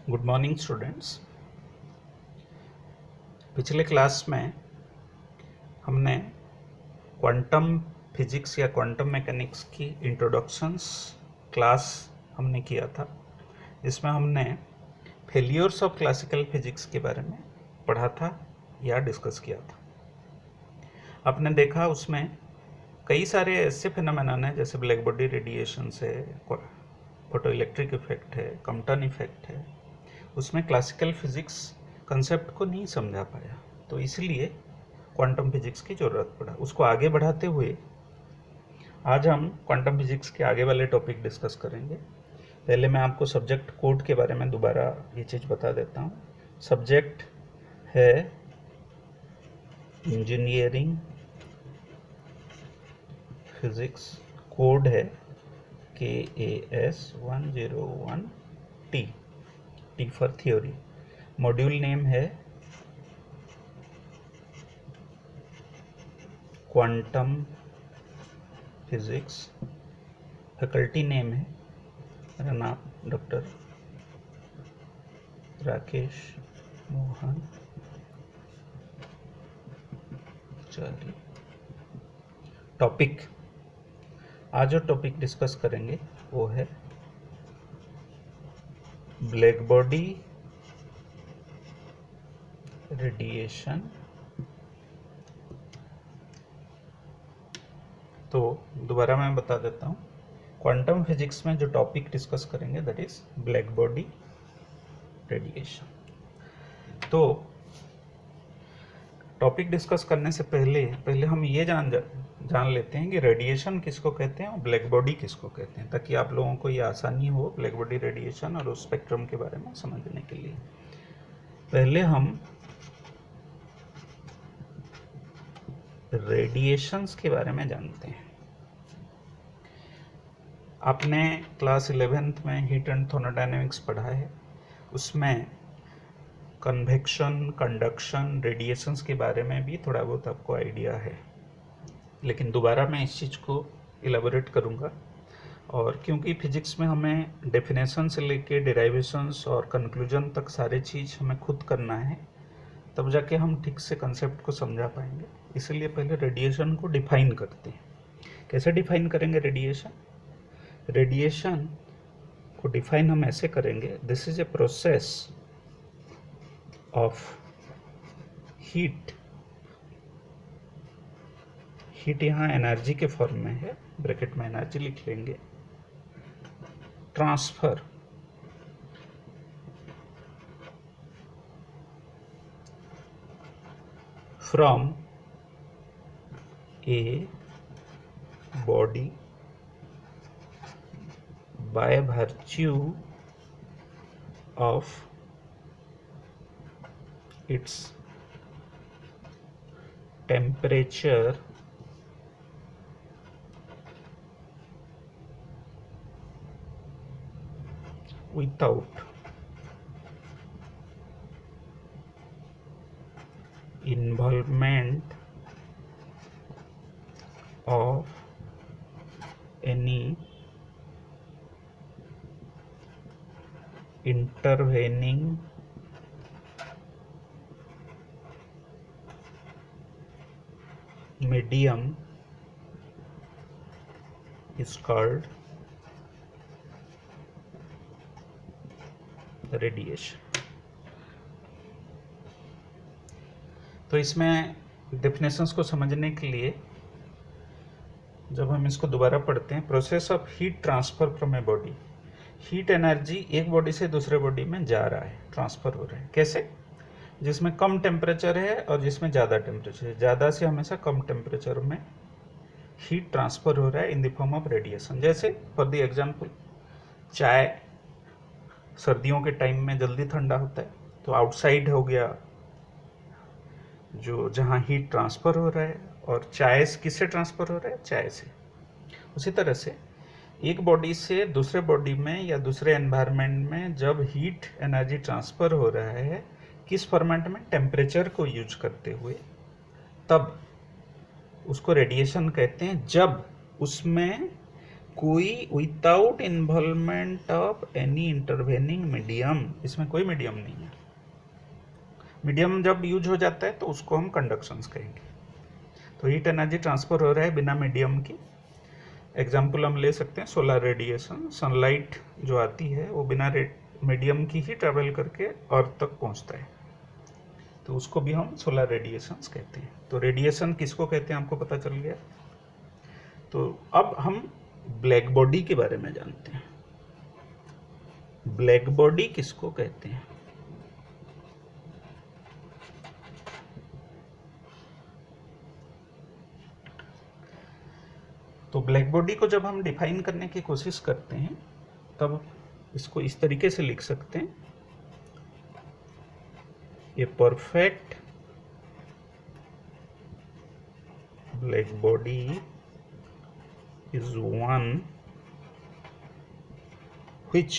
Good morning students. पिछले class में हमने क्वांटम फिजिक्स या क्वांटम मैकेनिक्स की इंट्रोडक्शंस क्लास हमने किया था, जिसमें हमने फेलियर्स ऑफ क्लासिकल फिजिक्स के बारे में पढ़ा था या डिस्कस किया था। आपने देखा उसमें कई सारे ऐसे फिनोमेनन हैं जैसे ब्लैक बॉडी रेडिएशन है, फोटो इलेक्ट्रिक इफेक्ट है, कम्पटन इफेक्ट है। उसमें क्लासिकल फिजिक्स कंसेप्ट को नहीं समझा पाया, तो इसलिए क्वांटम फिजिक्स की ज़रूरत पड़ा। उसको आगे बढ़ाते हुए आज हम क्वांटम फिजिक्स के आगे वाले टॉपिक डिस्कस करेंगे। पहले मैं आपको सब्जेक्ट कोड के बारे में दोबारा ये चीज़ बता देता हूँ। सब्जेक्ट है इंजीनियरिंग फिजिक्स, कोड है KAS101T, T for theory. Module name है क्वांटम फिजिक्स। फैकल्टी नेम है, मेरा नाम डॉक्टर राकेश मोहन चारी। टॉपिक, आज जो टॉपिक डिस्कस करेंगे वो है ब्लैक बॉडी रेडिएशन। तो दोबारा मैं बता देता हूँ, क्वांटम फिजिक्स में जो टॉपिक डिस्कस करेंगे that is black body radiation. तो टॉपिक डिस्कस करने से पहले हम ये जान लेते हैं कि रेडिएशन किसको कहते हैं और ब्लैक बॉडी किसको कहते हैं, ताकि आप लोगों को ये आसानी हो ब्लैक बॉडी रेडिएशन और उस स्पेक्ट्रम के बारे में समझने के लिए। पहले हम रेडिएशंस के बारे में जानते हैं। आपने क्लास 11th में हीट एंड थर्मोडायनेमिक्स पढ़ा है, उसमें कन्वेक्शन, कंडक्शन, रेडिएशंस के बारे में भी थोड़ा बहुत आपको आइडिया है, लेकिन दोबारा मैं इस चीज़ को इलेबोरेट करूँगा। और क्योंकि फिजिक्स में हमें डेफिनेशन से लेके डेराइवेशंस और कंक्लूजन तक सारे चीज़ हमें खुद करना है, तब जाके हम ठीक से कंसेप्ट को समझा पाएंगे। इसलिए पहले रेडिएशन को डिफाइन करते हैं। कैसे डिफाइन करेंगे रेडिएशन? रेडिएशन को डिफाइन हम ऐसे करेंगे, this is a process of heat. Heat यहाँ एनर्जी के फॉर्म में है, ब्रैकेट में एनर्जी लिख लेंगे। Transfer from a body by virtue of its temperature without involvement of any intervening medium is called radiation। तो इसमें डेफिनेशंस को समझने के लिए जब हम इसको दोबारा पढ़ते हैं, process of heat transfer from a body. Heat energy एक बॉडी से दूसरे बॉडी में जा रहा है, ट्रांसफर हो रहा है। कैसे? जिसमें कम टेम्परेचर है और जिसमें ज़्यादा टेम्परेचर है, ज़्यादा से हमेशा कम टेम्परेचर में हीट ट्रांसफर हो रहा है in the form of radiation. जैसे फॉर द एग्जांपल, चाय सर्दियों के टाइम में जल्दी ठंडा होता है, तो आउटसाइड हो गया जो जहाँ हीट ट्रांसफर हो रहा है, और चाय किससे ट्रांसफर हो रहा है? चाय से। उसी तरह से एक बॉडी से दूसरे बॉडी में या दूसरे एनवायरनमेंट में जब हीट एनर्जी ट्रांसफर हो रहा है, किस फॉर्मेट में? टेम्परेचर को यूज करते हुए, तब उसको रेडिएशन कहते हैं। जब उसमें कोई without involvement of any intervening medium, इसमें कोई मीडियम नहीं है। मीडियम जब यूज हो जाता है तो उसको हम कंडक्शंस कहेंगे। तो हीट एनर्जी ट्रांसफर हो रहा है बिना मीडियम की। एग्जाम्पल हम ले सकते हैं सोलर रेडिएशन, सनलाइट जो आती है वो बिना मीडियम की ही ट्रेवल करके अर्थ तक पहुंचता है, तो उसको भी हम सोलर रेडिएशंस कहते हैं। तो रेडिएशन किसको कहते हैं आपको पता चल गया। तो अब हम ब्लैक बॉडी के बारे में जानते हैं। ब्लैक बॉडी किसको कहते हैं? तो ब्लैक बॉडी को जब हम डिफाइन करने की कोशिश करते हैं तब इसको इस तरीके से लिख सकते हैं, a perfect black body is one which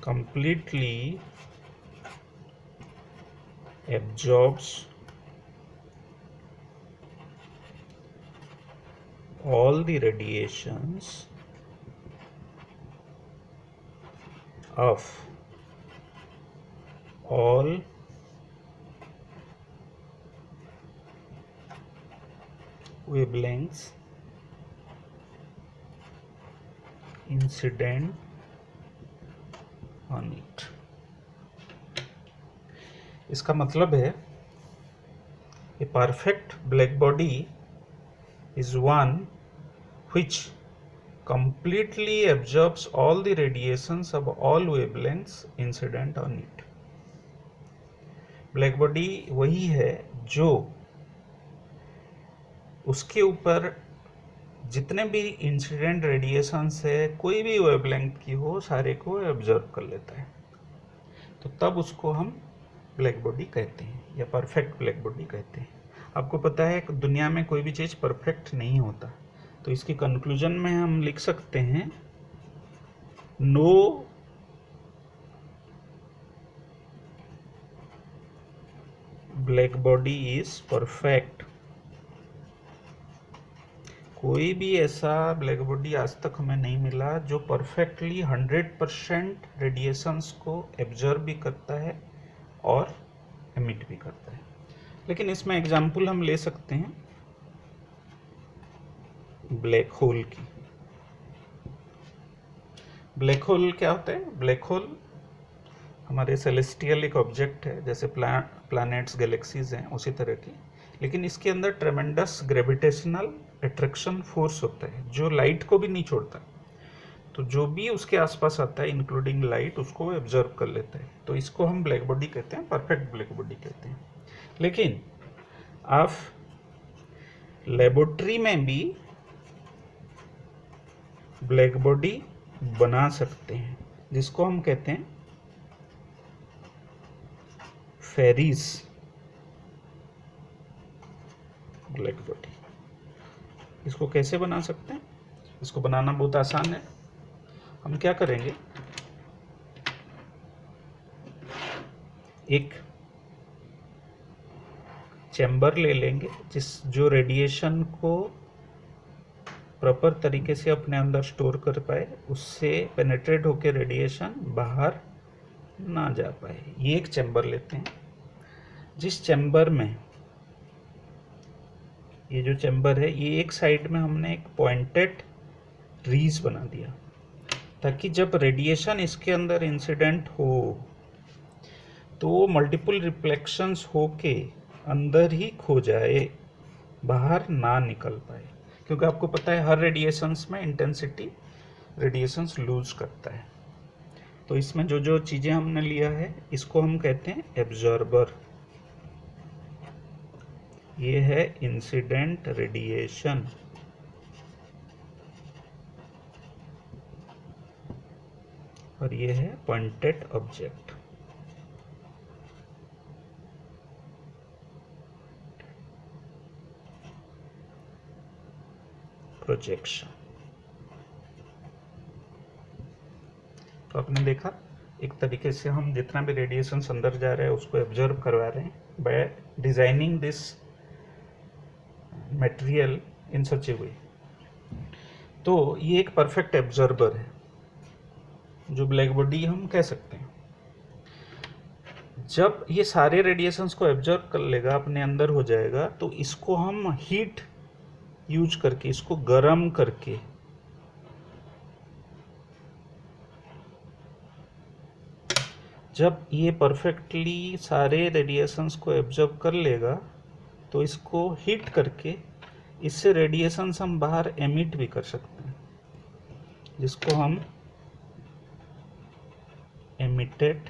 completely absorbs all the radiations of all wavelengths incident on it। इसका मतलब है a perfect black body is one which completely absorbs all the radiations of all wavelengths incident on it। Black body वही है जो उसके ऊपर जितने भी इंसिडेंट रेडिएशंस है, कोई भी वेवलेंथ की हो, सारे को ऑब्जर्व कर लेता है। तो तब उसको हम ब्लैक बॉडी कहते हैं या परफेक्ट ब्लैक बॉडी कहते हैं। आपको पता है दुनिया में कोई भी चीज़ परफेक्ट नहीं होता, तो इसकी कंक्लूजन में हम लिख सकते हैं no black body is perfect. कोई भी ऐसा ब्लैक बॉडी आज तक हमें नहीं मिला जो परफेक्टली 100% रेडिएशंस को एब्जर्व भी करता है और एमिट भी करता है। लेकिन इसमें एग्जाम्पल हम ले सकते हैं ब्लैक होल की। ब्लैक होल क्या होता है? ब्लैक होल हमारे सेलेस्टियल एक ऑब्जेक्ट है, जैसे प्लैनेट्स गैलेक्सीज हैं उसी तरह की, लेकिन इसके अंदर ट्रेमेंडस ग्रेविटेशनल अट्रैक्शन फोर्स होता है जो लाइट को भी नहीं छोड़ता। तो जो भी उसके आसपास आता है इंक्लूडिंग लाइट, उसको वो ऑब्जर्व कर लेता है। तो इसको हम ब्लैक बॉडी कहते हैं, परफेक्ट ब्लैक बॉडी कहते हैं। लेकिन आप लेबोरेटरी में भी ब्लैक बॉडी बना सकते हैं, जिसको हम कहते हैं फेरीज ब्लैक बॉडी। इसको कैसे बना सकते हैं? इसको बनाना बहुत आसान है। हम क्या करेंगे, एक चैम्बर ले लेंगे जो रेडिएशन को प्रॉपर तरीके से अपने अंदर स्टोर कर पाए, उससे पेनेट्रेट होकर रेडिएशन बाहर ना जा पाए। ये एक चैम्बर लेते हैं, जिस चैम्बर में ये जो चैम्बर है, ये एक साइड में हमने एक पॉइंटेड रीज बना दिया ताकि जब रेडिएशन इसके अंदर इंसिडेंट हो तो मल्टीपल रिफ्लेक्शंस होके अंदर ही खो जाए, बाहर ना निकल पाए। क्योंकि आपको पता है हर रेडिएशंस में इंटेंसिटी रेडिएशंस लूज करता है। तो इसमें जो जो चीज़ें हमने लिया है इसको हम कहते हैं एब्जॉर्बर। ये है इंसिडेंट रेडिएशन, और ये है पॉइंटेड ऑब्जेक्ट। प्रोजेक्शन। तो आपने देखा एक तरीके से हम जितना भी रेडिएशन अंदर जा रहा है उसको ऑब्जर्व करवा रहे हैं by designing this material in such a way. तो ये एक परफेक्ट एब्जॉर्बर है, जो ब्लैक बॉडी हम कह सकते हैं। जब ये सारे रेडिएशंस को एब्जॉर्ब कर लेगा, अपने अंदर हो जाएगा, तो इसको हम हीट यूज करके, इसको गर्म करके जब ये परफेक्टली सारे रेडिएशंस को एब्जॉर्ब कर लेगा, तो इसको हीट करके इससे रेडिएशंस हम बाहर एमिट भी कर सकते हैं, जिसको हम एमिटेड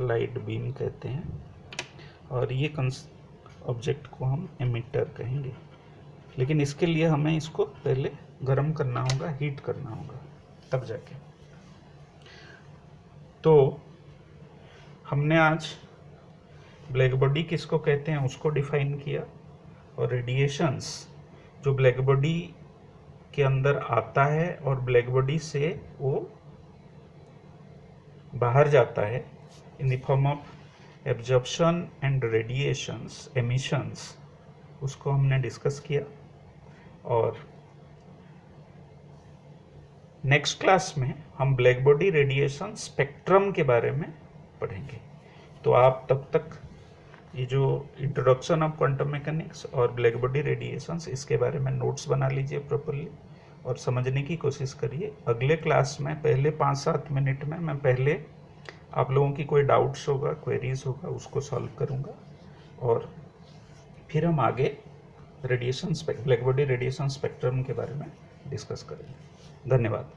लाइट बीम कहते हैं, और ये ऑब्जेक्ट को हम एमिटर कहेंगे। लेकिन इसके लिए हमें इसको पहले गर्म करना होगा, हीट करना होगा, तब जाके। तो हमने आज ब्लैक बॉडी किसको कहते हैं उसको डिफाइन किया, और रेडिएशंस जो ब्लैक बॉडी के अंदर आता है और ब्लैक बॉडी से वो बाहर जाता है in the form of absorption and radiations, emissions, उसको हमने डिस्कस किया। और नेक्स्ट क्लास में हम ब्लैक बॉडी रेडिएशन स्पेक्ट्रम के बारे में पढ़ेंगे। तो आप तब तक ये जो इंट्रोडक्शन ऑफ क्वांटम मैकेनिक्स और ब्लैक बॉडी रेडिएशंस, इसके बारे में नोट्स बना लीजिए प्रॉपर्ली और समझने की कोशिश करिए। अगले क्लास में पहले 5-7 मिनट में मैं पहले आप लोगों की कोई डाउट्स होगा, क्वेरीज होगा, उसको सॉल्व करूंगा, और फिर हम आगे ब्लैक बॉडी रेडिएशन स्पेक्ट्रम के बारे में डिस्कस करेंगे। धन्यवाद।